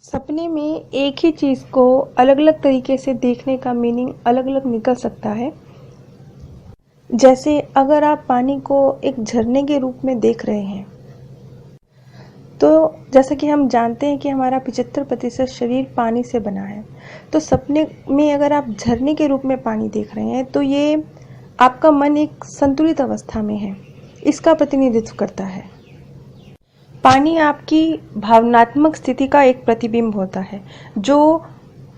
सपने में एक ही चीज़ को अलग-अलग तरीके से देखने का मीनिंग अलग-अलग निकल सकता है। जैसे अगर आप पानी को एक झरने के रूप में देख रहे हैं, तो जैसा कि हम जानते हैं कि हमारा 75% शरीर पानी से बना है। तो सपने में अगर आप झरने के रूप में पानी देख रहे हैं, तो ये आपका मन एक संतुलित अवस्था में है, इसका प्रतिनिधित्व करता है। पानी आपकी भावनात्मक स्थिति का एक प्रतिबिंब होता है। जो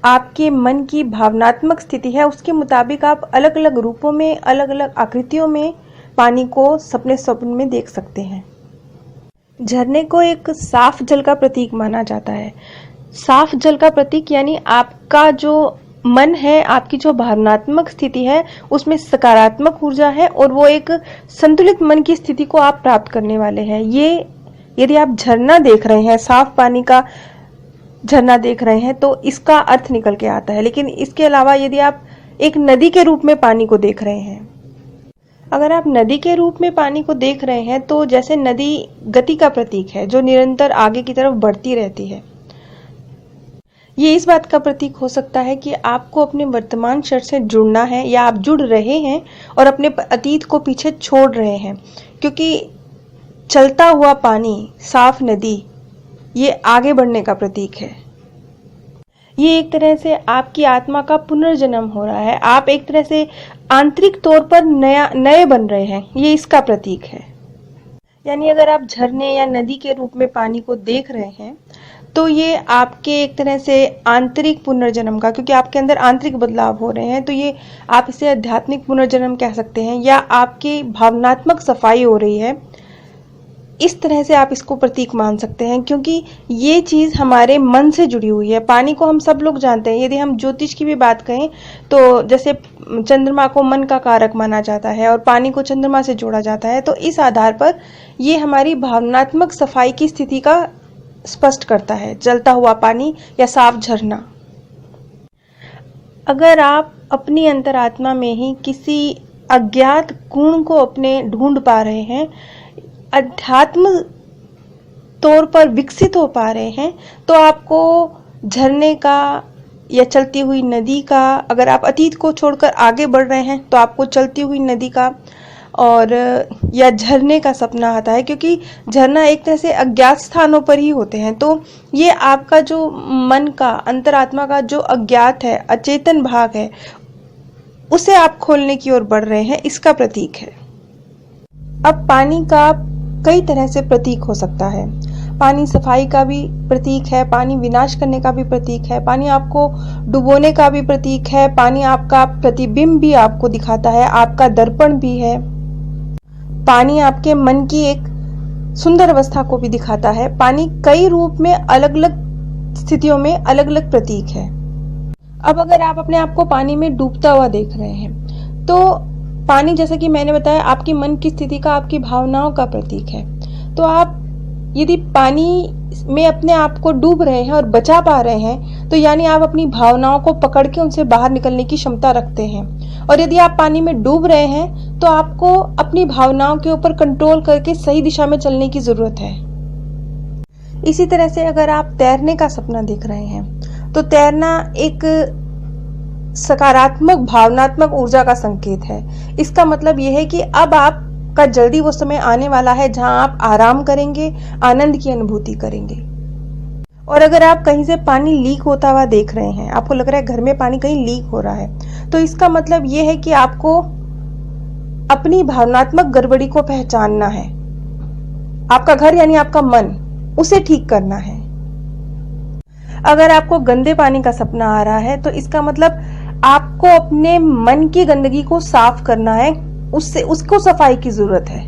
आपके मन की भावनात्मक स्थिति है, उसके मुताबिक आप अलग अलग रूपों में, अलग अलग आकृतियों में पानी को स्वप्न में देख सकते हैं। झरने को एक साफ जल का प्रतीक माना जाता है। साफ जल का प्रतीक यानी आपका जो मन है, आपकी जो भावनात्मक स्थिति है, उसमें सकारात्मक ऊर्जा है और वो एक संतुलित मन की स्थिति को आप प्राप्त करने वाले हैं। ये यदि आप झरना देख रहे हैं, साफ पानी का झरना देख रहे हैं, तो इसका अर्थ निकल के आता है। लेकिन इसके अलावा यदि आप एक नदी के रूप में पानी को देख रहे हैं, अगर आप नदी के रूप में पानी को देख रहे हैं, तो जैसे नदी गति का प्रतीक है जो निरंतर आगे की तरफ बढ़ती रहती है। ये इस बात का प्रतीक हो सकता है कि आपको अपने वर्तमान क्षण से जुड़ना है, या आप जुड़ रहे हैं और अपने अतीत को पीछे छोड़ रहे हैं, क्योंकि चलता हुआ पानी, साफ नदी, ये आगे बढ़ने का प्रतीक है। ये एक तरह से आपकी आत्मा का पुनर्जन्म हो रहा है। आप एक तरह से आंतरिक तौर पर नए बन रहे हैं, ये इसका प्रतीक है। यानी अगर आप झरने या नदी के रूप में पानी को देख रहे हैं, तो ये आपके एक तरह से आंतरिक पुनर्जन्म का, क्योंकि आपके अंदर आंतरिक बदलाव हो रहे हैं, तो ये आप इसे आध्यात्मिक पुनर्जन्म कह सकते हैं, या आपकी भावनात्मक सफाई हो रही है। इस तरह से आप इसको प्रतीक मान सकते हैं, क्योंकि ये चीज़ हमारे मन से जुड़ी हुई है। पानी को हम सब लोग जानते हैं। यदि हम ज्योतिष की भी बात कहें, तो जैसे चंद्रमा को मन का कारक माना जाता है और पानी को चंद्रमा से जोड़ा जाता है, तो इस आधार पर ये हमारी भावनात्मक सफाई की स्थिति का स्पष्ट करता है, जलता हुआ पानी या साफ झरना। अगर आप अपनी अंतरात्मा में ही किसी अज्ञात गुण को अपने ढूंढ पा रहे हैं, अध्यात्म तौर पर विकसित हो पा रहे हैं, तो आपको झरने का या चलती हुई नदी का, अगर आप अतीत को छोड़कर आगे बढ़ रहे हैं, तो आपको चलती हुई नदी का और या झरने का सपना आता है, क्योंकि झरना एक तरह से अज्ञात स्थानों पर ही होते हैं। तो ये आपका जो मन का, अंतरात्मा का जो अज्ञात है, अचेतन भाग है, उसे आप खोलने की ओर बढ़ रहे हैं, इसका प्रतीक है। अब पानी का कई तरह से प्रतीक हो सकता है। पानी सफाई का भी प्रतीक है, पानी विनाश करने का भी प्रतीक है, पानी आपको डुबोने का भी प्रतीक है, पानी आपका प्रतिबिंब भी आपको दिखाता है, आपका दर्पण भी है। पानी आपके मन की एक सुंदर अवस्था को भी दिखाता है। पानी कई रूप में, अलग अलग स्थितियों में अलग अलग प्रतीक है। अब अगर आप अपने आप को पानी में डूबता हुआ देख रहे हैं, तो पानी, जैसा कि मैंने बताया, आपकी मन की स्थिति का, आपकी भावनाओं का प्रतीक है। तो आप यदि पानी में अपने आप को डूब रहे हैं और बचा पा रहे हैं, तो यानी आप अपनी भावनाओं को पकड़ के उनसे बाहर निकलने की क्षमता रखते हैं। और यदि आप पानी में डूब रहे हैं, तो आपको अपनी भावनाओं के ऊपर कंट्रोल करके सही दिशा में चलने की जरूरत है। इसी तरह से अगर आप तैरने का सपना देख रहे हैं, तो तैरना एक सकारात्मक भावनात्मक ऊर्जा का संकेत है। इसका मतलब यह है कि अब आपका जल्दी वो समय आने वाला है जहां आप आराम करेंगे, आनंद की अनुभूति करेंगे। और अगर आप कहीं से पानी लीक होता हुआ देख रहे हैं, आपको लग रहा है घर में पानी कहीं लीक हो रहा है, तो इसका मतलब यह है कि आपको अपनी भावनात्मक गड़बड़ी को पहचानना है। आपका घर यानी आपका मन, उसे ठीक करना है। अगर आपको गंदे पानी का सपना आ रहा है, तो इसका मतलब आपको अपने मन की गंदगी को साफ करना है, उसको सफाई की जरूरत है।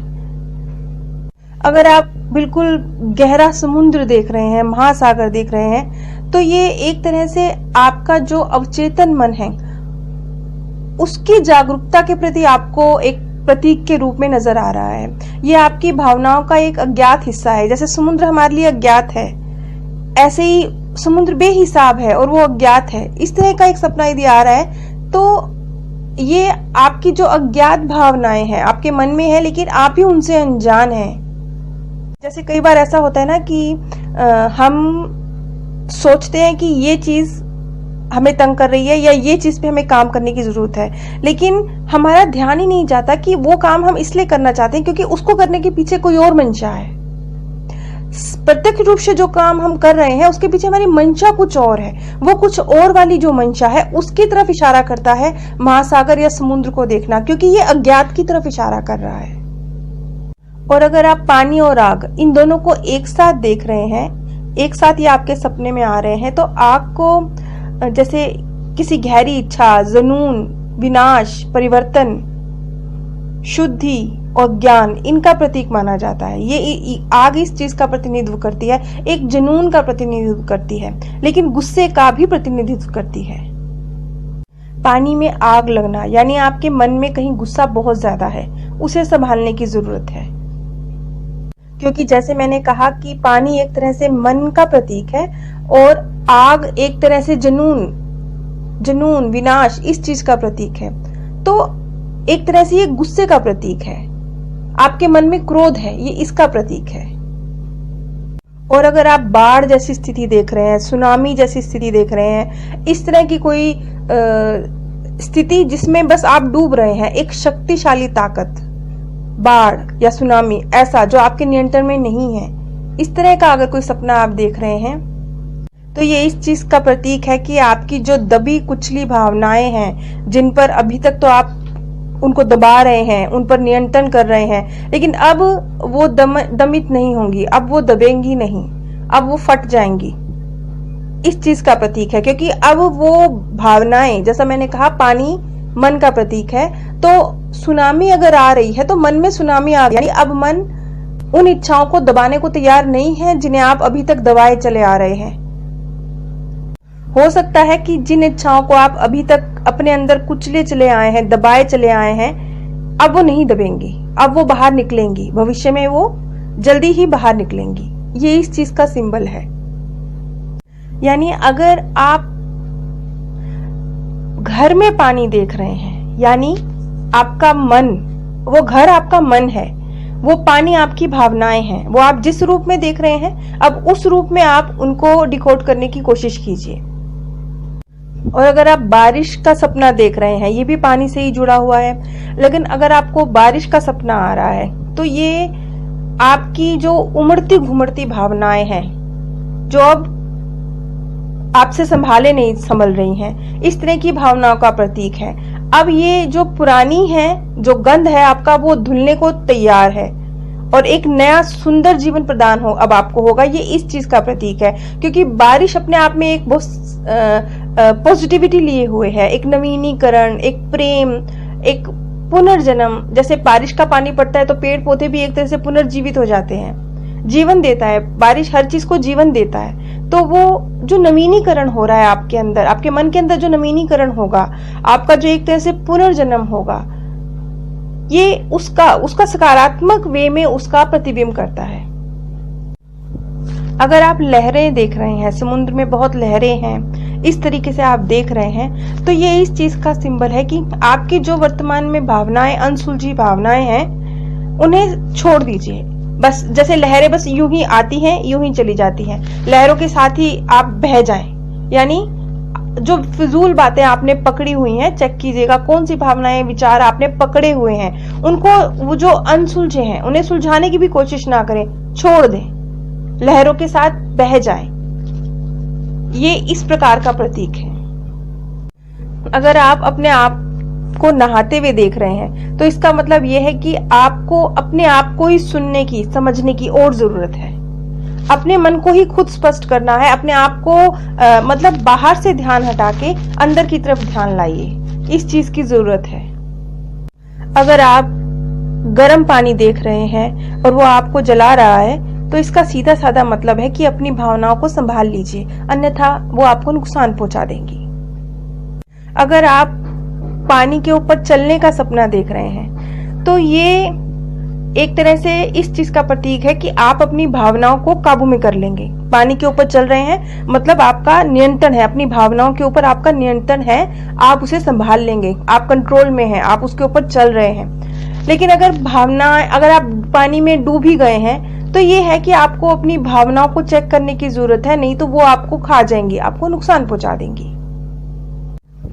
अगर आप बिल्कुल गहरा समुद्र देख रहे हैं, महासागर देख रहे हैं, तो ये एक तरह से आपका जो अवचेतन मन है, उसकी जागरूकता के प्रति आपको एक प्रतीक के रूप में नजर आ रहा है। ये आपकी भावनाओं का एक अज्ञात हिस्सा है। जैसे समुद्र हमारे लिए अज्ञात है, ऐसे ही समुद्र बेहिसाब है और वो अज्ञात है। इस तरह का एक सपना यदि आ रहा है, तो ये आपकी जो अज्ञात भावनाएं हैं आपके मन में है, लेकिन आप ही उनसे अनजान हैं। जैसे कई बार ऐसा होता है ना कि हम सोचते हैं कि ये चीज हमें तंग कर रही है या ये चीज पे हमें काम करने की जरूरत है, लेकिन हमारा ध्यान ही नहीं जाता कि वो काम हम इसलिए करना चाहते हैं क्योंकि उसको करने के पीछे कोई और मंशा है। प्रत्यक्ष रूप से जो काम हम कर रहे हैं उसके पीछे हमारी मंशा कुछ और है। वो कुछ और वाली जो मंशा है उसकी तरफ इशारा करता है महासागर या समुद्र को देखना, क्योंकि ये अज्ञात की तरफ इशारा कर रहा है। और अगर आप पानी और आग इन दोनों को एक साथ देख रहे हैं, एक साथ ये आपके सपने में आ रहे हैं, तो आग को जैसे किसी गहरी इच्छा, जुनून, विनाश, परिवर्तन, शुद्धि और ज्ञान, इनका प्रतीक माना जाता है। ये आग इस चीज का प्रतिनिधित्व करती है, एक जुनून का प्रतिनिधित्व करती है, लेकिन गुस्से का भी प्रतिनिधित्व करती है। पानी में आग लगना यानी आपके मन में कहीं गुस्सा बहुत ज्यादा है, उसे संभालने की जरूरत है। क्योंकि जैसे मैंने कहा कि पानी एक तरह से मन का प्रतीक है और आग एक तरह से जुनून, विनाश, इस चीज का प्रतीक है। तो एक तरह से ये गुस्से का प्रतीक है। आपके मन में क्रोध है, ये इसका प्रतीक है। और अगर आप बाढ़ जैसी स्थिति देख रहे हैं, सुनामी जैसी स्थिति देख रहे हैं, इस तरह की कोई स्थिति जिसमें बस आप डूब रहे हैं, एक शक्तिशाली ताकत, बाढ़ या सुनामी, ऐसा जो आपके नियंत्रण में नहीं है, इस तरह का अगर कोई सपना आप देख रहे हैं, तो ये इस चीज का प्रतीक है कि आपकी जो दबी कुचली भावनाएं हैं, जिन पर अभी तक तो आप उनको दबा रहे हैं, उन पर नियंत्रण कर रहे हैं, लेकिन अब वो दमित नहीं होंगी, अब वो दबेंगी नहीं, अब वो फट जाएंगी, इस चीज का प्रतीक है। क्योंकि अब वो भावनाएं, जैसा मैंने कहा पानी मन का प्रतीक है, तो सुनामी अगर आ रही है तो मन में सुनामी आ रही है, यानी अब मन उन इच्छाओं को दबाने को तैयार नहीं है जिन्हें आप अभी तक दबाए चले आ रहे हैं। हो सकता है कि जिन इच्छाओं को आप अभी तक अपने अंदर कुचले चले आए हैं, दबाए चले आए हैं, अब वो नहीं दबेंगी, अब वो बाहर निकलेंगी, भविष्य में वो जल्दी ही बाहर निकलेंगी। ये इस चीज का सिंबल है। यानी अगर आप घर में पानी देख रहे हैं, यानी आपका मन, वो घर आपका मन है, वो पानी आपकी भावनाएं हैं, वो आप जिस रूप में देख रहे हैं, अब उस रूप में आप उनको डिकोड करने की कोशिश कीजिए। और अगर आप बारिश का सपना देख रहे हैं, ये भी पानी से ही जुड़ा हुआ है, लेकिन अगर आपको बारिश का सपना आ रहा है तो ये आपकी जो उमड़ती घुमड़ती भावनाएं हैं, जो अब आपसे संभाले नहीं संभल रही हैं, इस तरह की भावनाओं का प्रतीक है। अब ये जो पुरानी है, जो गंध है आपका, वो धुलने को तैयार है और एक नया सुंदर जीवन प्रदान हो अब आपको होगा, ये इस चीज का प्रतीक है। क्योंकि बारिश अपने आप में एक बहुत पॉजिटिविटी लिए हुए है, एक नवीनीकरण, एक प्रेम, एक पुनर्जन्म। जैसे बारिश का पानी पड़ता है तो पेड़ पौधे भी एक तरह से पुनर्जीवित हो जाते हैं, जीवन देता है, बारिश हर चीज को जीवन देता है। तो वो जो नवीनीकरण हो रहा है आपके अंदर, आपके मन के अंदर जो नवीनीकरण होगा, आपका जो एक तरह से पुनर्जन्म होगा, ये उसका सकारात्मक वे में उसका प्रतिबिंब करता है। अगर आप लहरें देख रहे हैं, समुद्र में बहुत लहरें हैं, इस तरीके से आप देख रहे हैं, तो ये इस चीज का सिंबल है कि आपकी जो वर्तमान में भावनाएं, अनसुलझी भावनाएं हैं, उन्हें छोड़ दीजिए। बस जैसे लहरें बस यूं ही आती हैं, यूं ही चली जाती हैं, लहरों के साथ ही आप बह जाएं। यानी जो फिजूल बातें आपने पकड़ी हुई हैं, चेक कीजिएगा कौन सी भावनाएं, विचार आपने पकड़े हुए हैं, उनको, वो जो अनसुलझे हैं, उन्हें सुलझाने की भी कोशिश ना करें, छोड़ दें, लहरों के साथ बह जाएं। ये इस प्रकार का प्रतीक है। अगर आप अपने आप को नहाते हुए देख रहे हैं, तो इसका मतलब यह है कि आपको अपने आप को ही सुनने की, समझने की और जरूरत है। अपने मन को ही खुद स्पष्ट करना है, अपने आप को मतलब बाहर से ध्यान हटा के अंदर की तरफ ध्यान लाइए, इस चीज की जरूरत है। अगर आप गर्म पानी देख रहे हैं और वो आपको जला रहा है, तो इसका सीधा साधा मतलब है कि अपनी भावनाओं को संभाल लीजिए, अन्यथा वो आपको नुकसान पहुंचा देंगी। अगर आप पानी के ऊपर चलने का सपना देख रहे हैं, तो ये एक तरह से इस चीज का प्रतीक है कि आप अपनी भावनाओं को काबू में कर लेंगे। पानी के ऊपर चल रहे हैं मतलब आपका नियंत्रण है, अपनी भावनाओं के ऊपर आपका नियंत्रण है, आप उसे संभाल लेंगे, आप कंट्रोल में हैं, आप उसके ऊपर चल रहे हैं। लेकिन अगर आप पानी में डूब ही गए हैं, तो ये है कि आपको अपनी भावनाओं को चेक करने की जरूरत है, नहीं तो वो आपको खा जाएंगी, आपको नुकसान पहुंचा देंगी।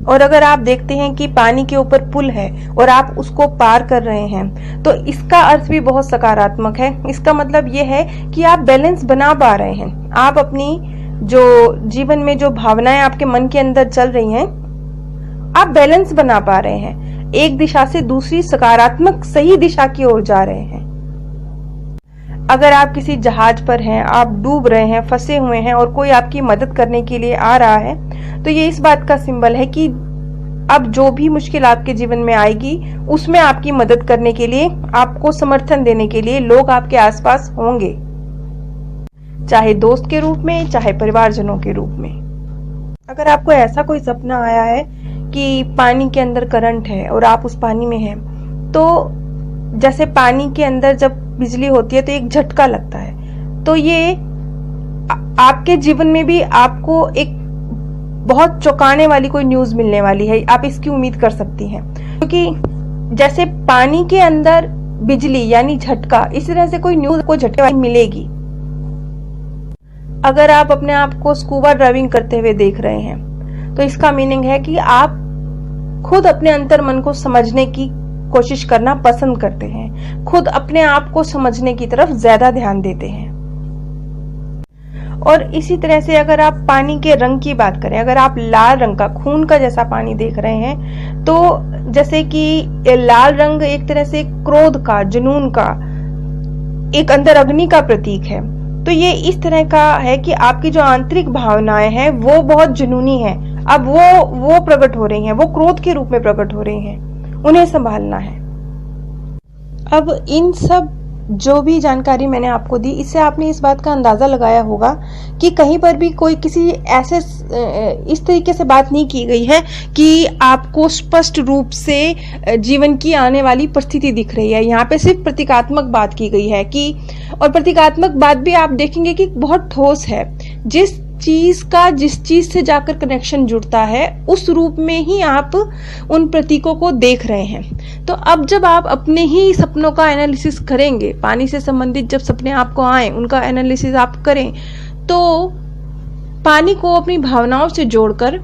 और अगर आप देखते हैं कि पानी के ऊपर पुल है और आप उसको पार कर रहे हैं, तो इसका अर्थ भी बहुत सकारात्मक है। इसका मतलब ये है कि आप बैलेंस बना पा रहे हैं। आप अपनी जो जीवन में जो भावनाएं आपके मन के अंदर चल रही हैं, आप बैलेंस बना पा रहे हैं, एक दिशा से दूसरी सकारात्मक सही दिशा की ओर जा रहे हैं। अगर आप किसी जहाज पर हैं, आप डूब रहे हैं, फंसे हुए हैं और कोई आपकी मदद करने के लिए आ रहा है, तो ये इस बात का सिंबल है कि अब जो भी मुश्किल आपके जीवन में आएगी, उसमें आपकी मदद करने के लिए, आपको समर्थन देने के लिए लोग आपके आसपास होंगे, चाहे दोस्त के रूप में, चाहे परिवारजनों के रूप में। अगर आपको ऐसा कोई सपना आया है कि पानी के अंदर करंट है और आप उस पानी में हैं, तो जैसे पानी के अंदर जब बिजली होती है तो एक झटका लगता है, तो ये आपके जीवन में भी आपको एक बहुत चौंकाने वाली कोई न्यूज मिलने वाली है, आप इसकी उम्मीद कर सकती हैं। क्योंकि जैसे पानी के अंदर बिजली यानी झटका, इस तरह से कोई न्यूज को झटके वाली मिलेगी। अगर आप अपने आप को स्कूबा ड्राइविंग करते हुए देख रहे हैं, तो इसका मीनिंग है कि आप खुद अपने अंतर मन को समझने की कोशिश करना पसंद करते हैं, खुद अपने आप को समझने की तरफ ज्यादा ध्यान देते हैं। और इसी तरह से अगर आप पानी के रंग की बात करें, अगर आप लाल रंग का, खून का जैसा पानी देख रहे हैं, तो जैसे कि लाल रंग एक तरह से क्रोध का, जुनून का, एक अंदर अग्नि का प्रतीक है। तो ये इस तरह का है कि आपकी जो आंतरिक भावनाएं हैं वो बहुत जुनूनी है, अब वो प्रकट हो रही हैं, वो क्रोध के रूप में प्रकट हो रही हैं, उन्हें संभालना है। अब इन सब जो भी जानकारी मैंने आपको दी, इससे आपने इस बात का अंदाजा लगाया होगा कि कहीं पर भी कोई किसी ऐसे इस तरीके से बात नहीं की गई है कि आपको स्पष्ट रूप से जीवन की आने वाली परिस्थिति दिख रही है। यहाँ पे सिर्फ प्रतीकात्मक बात की गई है कि, और प्रतीकात्मक बात भी आप देखेंगे कि बहुत ठोस है। जिस चीज से जाकर कनेक्शन जुड़ता है, उस रूप में ही आप उन प्रतीकों को देख रहे हैं। तो अब जब आप अपने ही सपनों का एनालिसिस करेंगे, पानी से संबंधित जब सपने आपको आए, उनका एनालिसिस आप करें, तो पानी को अपनी भावनाओं से जोड़कर,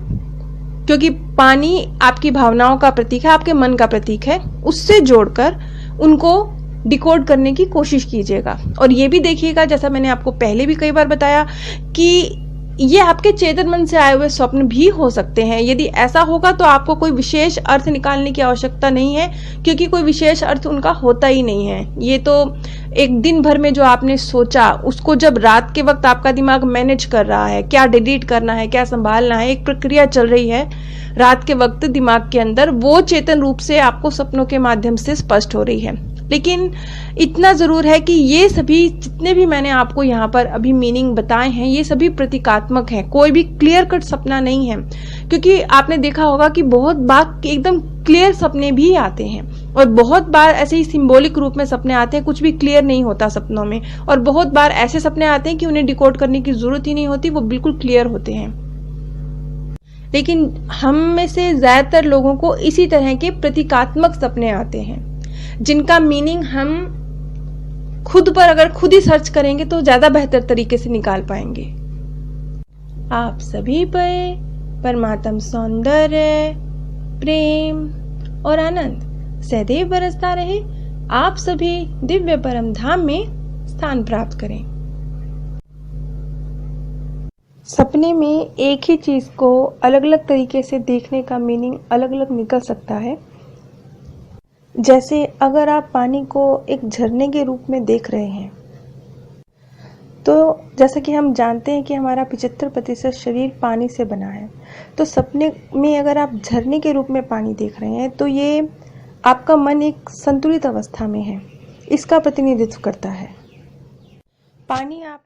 क्योंकि पानी आपकी भावनाओं का प्रतीक है, आपके मन का प्रतीक है, उससे जोड़कर उनको डिकोड करने की कोशिश कीजिएगा। और ये भी देखिएगा, जैसा मैंने आपको पहले भी कई बार बताया, कि ये आपके चेतन मन से आए हुए स्वप्न भी हो सकते हैं। यदि ऐसा होगा तो आपको कोई विशेष अर्थ निकालने की आवश्यकता नहीं है, क्योंकि कोई विशेष अर्थ उनका होता ही नहीं है। ये तो एक दिन भर में जो आपने सोचा, उसको जब रात के वक्त आपका दिमाग मैनेज कर रहा है, क्या डिलीट करना है, क्या संभालना है, एक प्रक्रिया चल रही है रात के वक्त दिमाग के अंदर, वो चेतन रूप से आपको सपनों के माध्यम से स्पष्ट हो रही है। लेकिन इतना जरूर है कि ये सभी जितने भी मैंने आपको यहाँ पर अभी मीनिंग बताए हैं, ये सभी प्रतीकात्मक हैं, कोई भी क्लियर कट सपना नहीं है। क्योंकि आपने देखा होगा कि बहुत बार एकदम क्लियर सपने भी आते हैं, और बहुत बार ऐसे ही सिंबॉलिक रूप में सपने आते हैं, कुछ भी क्लियर नहीं होता सपनों में। और बहुत बार ऐसे सपने आते हैं कि उन्हें डिकोड करने की जरूरत ही नहीं होती, वो बिल्कुल क्लियर होते हैं। लेकिन हम में से ज्यादातर लोगों को इसी तरह के प्रतीकात्मक सपने आते हैं, जिनका मीनिंग हम खुद पर अगर खुद ही सर्च करेंगे तो ज्यादा बेहतर तरीके से निकाल पाएंगे। आप सभी पर परमात्म सौंदर्य, प्रेम और आनंद सदैव बरसता रहे। आप सभी दिव्य परम धाम में स्थान प्राप्त करें। सपने में एक ही चीज को अलग अलग तरीके से देखने का मीनिंग अलग अलग निकल सकता है। जैसे अगर आप पानी को एक झरने के रूप में देख रहे हैं, तो जैसा कि हम जानते हैं कि हमारा 75% शरीर पानी से बना है, तो सपने में अगर आप झरने के रूप में पानी देख रहे हैं, तो ये आपका मन एक संतुलित अवस्था में है, इसका प्रतिनिधित्व करता है। पानी आप